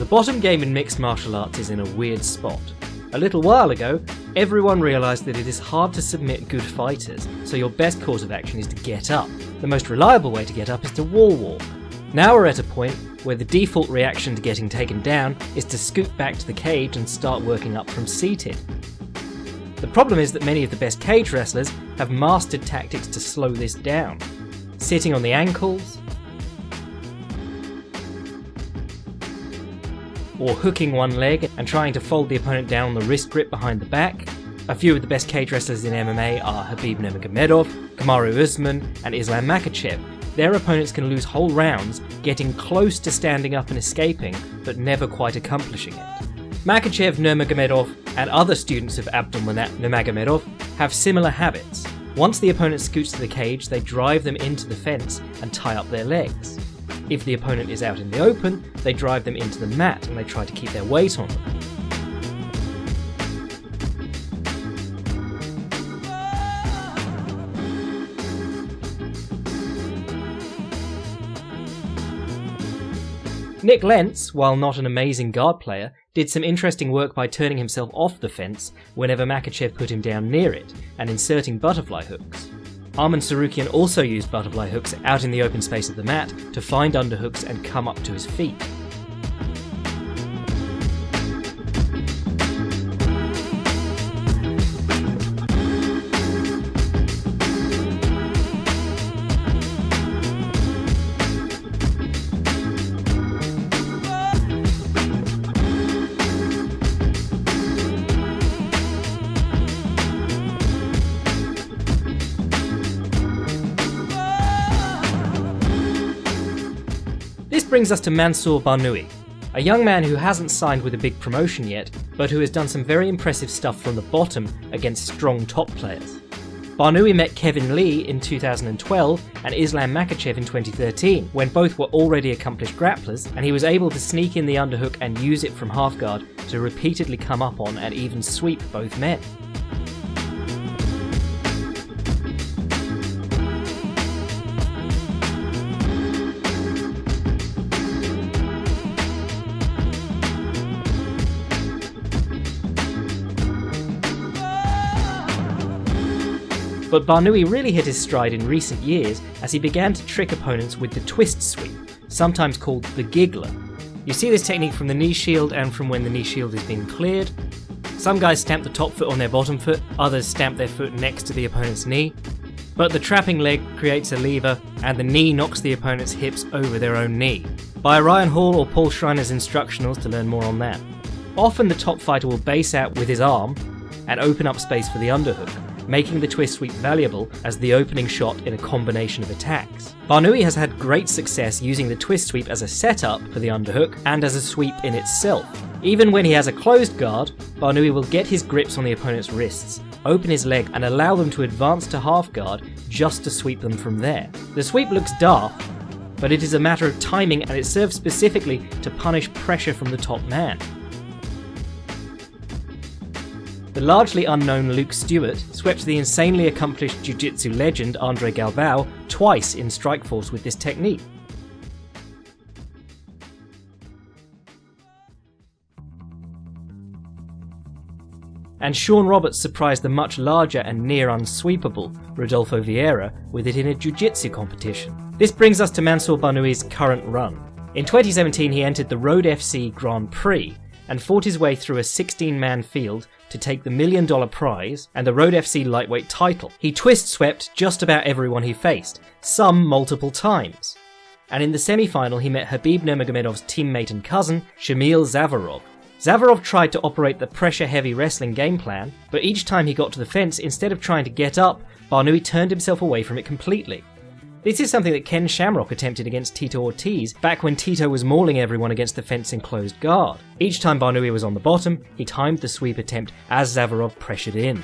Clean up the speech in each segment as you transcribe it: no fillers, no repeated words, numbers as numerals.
bottom game in mixed martial arts is in a weird spot. A little while ago, everyone realised that it is hard to submit good fighters, so your best course of action is to get up. The most reliable way to get up is to wall walk. Now we're at a point where the default reaction to getting taken down is to scoot back to the cage and start working up from seated. The problem is that many of the best cage wrestlers have mastered tactics to slow this down. Sitting on the ankles, or hooking one leg and trying to fold the opponent down on the wrist grip behind the back. A few of the best cage wrestlers in MMA are Khabib Nurmagomedov, Kamaru Usman and Islam Makhachev. Their opponents can lose whole rounds getting close to standing up and escaping, but never quite accomplishing it. Makhachev, Nurmagomedov and other students of Abdul Nurmagomedov have similar habits. Once the opponent scoots to the cage, they drive them into the fence and tie up their legs. If the opponent is out in the open, they drive them into the mat and they try to keep their weight on them. Nick Lentz, while not an amazing guard player, did some interesting work by turning himself off the fence whenever Makhachev put him down near it, and inserting butterfly hooks. Arman Sarukian also used butterfly hooks out in the open space of the mat to find underhooks and come up to his feet. This brings us to Mansour Banui, a young man who hasn't signed with a big promotion yet, but who has done some very impressive stuff from the bottom against strong top players. Banui met Kevin Lee in 2012 and Islam Makhachev in 2013, when both were already accomplished grapplers, and he was able to sneak in the underhook and use it from half guard to repeatedly come up on and even sweep both men. But Banui really hit his stride in recent years as he began to trick opponents with the twist sweep, sometimes called the giggler. You see this technique from the knee shield and from when the knee shield is being cleared. Some guys stamp the top foot on their bottom foot, others stamp their foot next to the opponent's knee. But the trapping leg creates a lever and the knee knocks the opponent's hips over their own knee. Buy Ryan Hall or Paul Schreiner's instructionals to learn more on that. Often the top fighter will base out with his arm and open up space for the underhook, making the twist sweep valuable as the opening shot in a combination of attacks. Banui has had great success using the twist sweep as a setup for the underhook and as a sweep in itself. Even when he has a closed guard, Banui will get his grips on the opponent's wrists, open his leg and allow them to advance to half guard just to sweep them from there. The sweep looks daft, but it is a matter of timing and it serves specifically to punish pressure from the top man. The largely unknown Luke Stewart swept the insanely accomplished jiu-jitsu legend Andre Galvao twice in Strikeforce with this technique. And Sean Roberts surprised the much larger and near unsweepable Rodolfo Vieira with it in a jiu-jitsu competition. This brings us to Mansour Banui's current run. In 2017 he entered the Road FC Grand Prix and fought his way through a 16-man field to take the $1 million prize and the Road FC lightweight title. He twist swept just about everyone he faced, some multiple times. And in the semi-final he met Khabib Nurmagomedov's teammate and cousin, Shamil Zavarov. Zavarov tried to operate the pressure-heavy wrestling game plan, but each time he got to the fence, instead of trying to get up, Banui turned himself away from it completely. This is something that Ken Shamrock attempted against Tito Ortiz back when Tito was mauling everyone against the fence in closed guard. Each time Banui was on the bottom, he timed the sweep attempt as Zavarov pressured in.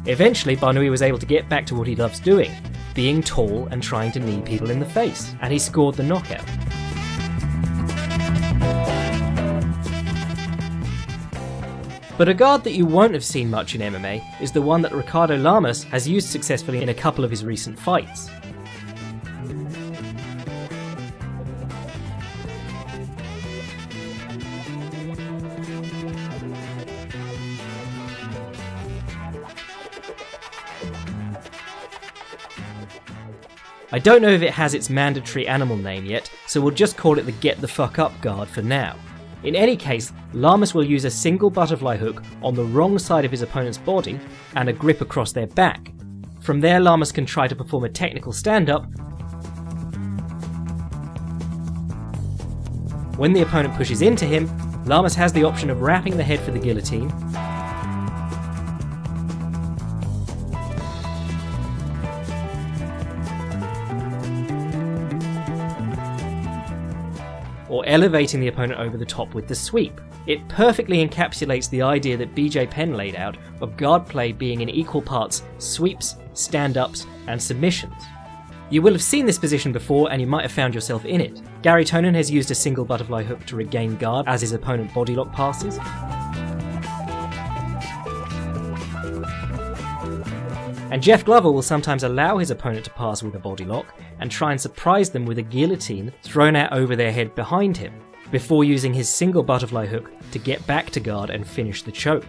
Eventually, Banui was able to get back to what he loves doing, being tall and trying to knee people in the face, and he scored the knockout. But a guard that you won't have seen much in MMA is the one that Ricardo Lamas has used successfully in a couple of his recent fights. I don't know if it has its mandatory animal name yet, so we'll just call it the Get the Fuck Up guard for now. In any case, Lamas will use a single butterfly hook on the wrong side of his opponent's body and a grip across their back. From there, Lamas can try to perform a technical stand-up. When the opponent pushes into him, Lamas has the option of wrapping the head for the guillotine, or elevating the opponent over the top with the sweep. It perfectly encapsulates the idea that BJ Penn laid out of guard play being in equal parts sweeps, stand-ups, and submissions. You will have seen this position before and you might have found yourself in it. Gary Tonin has used a single butterfly hook to regain guard as his opponent bodylock passes. And Jeff Glover will sometimes allow his opponent to pass with a bodylock and try and surprise them with a guillotine thrown out over their head behind him, before using his single butterfly hook to get back to guard and finish the choke.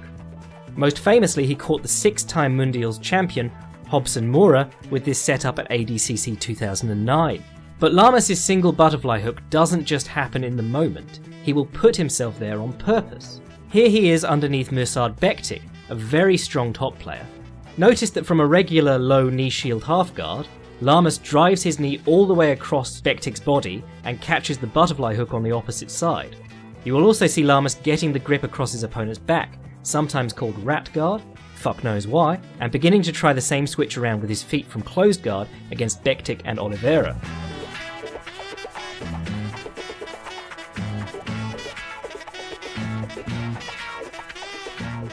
Most famously, he caught the 6-time Mundials champion Robson Moura with this setup at ADCC 2009. But Lamas' single butterfly hook doesn't just happen in the moment, he will put himself there on purpose. Here he is underneath Mirsad Bektic, a very strong top player. Notice that from a regular low knee shield half guard, Lamas drives his knee all the way across Bektic's body and catches the butterfly hook on the opposite side. You will also see Lamas getting the grip across his opponent's back, sometimes called rat guard, fuck knows why, and beginning to try the same switch around with his feet from closed guard against Bektic and Oliveira.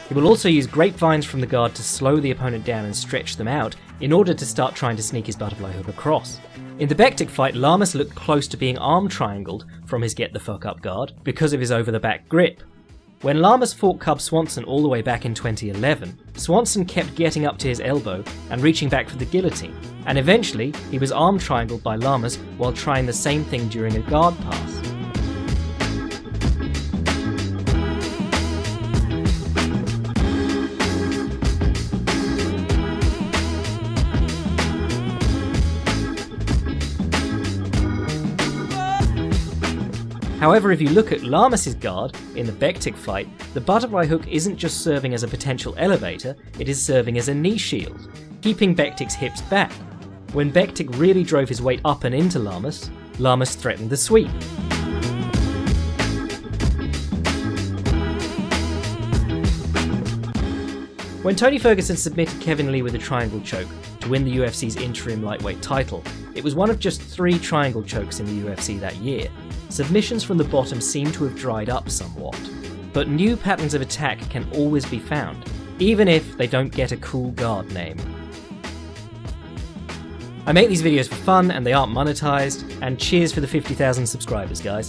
He will also use grapevines from the guard to slow the opponent down and stretch them out in order to start trying to sneak his butterfly hook across. In the Bektic fight, Lamas looked close to being arm triangled from his get the fuck up guard because of his over the back grip. When Lamas fought Cub Swanson all the way back in 2011, Swanson kept getting up to his elbow and reaching back for the guillotine, and eventually he was arm triangled by Lamas while trying the same thing during a guard pass. However, if you look at Lamas' guard in the Bektic fight, the butterfly hook isn't just serving as a potential elevator, it is serving as a knee shield, keeping Bektic's hips back. When Bektic really drove his weight up and into Lamas, Lamas threatened the sweep. When Tony Ferguson submitted Kevin Lee with a triangle choke to win the UFC's interim lightweight title, it was one of just 3 triangle chokes in the UFC that year. Submissions from the bottom seem to have dried up somewhat, but new patterns of attack can always be found, even if they don't get a cool guard name. I make these videos for fun and they aren't monetized, and cheers for the 50,000 subscribers, guys.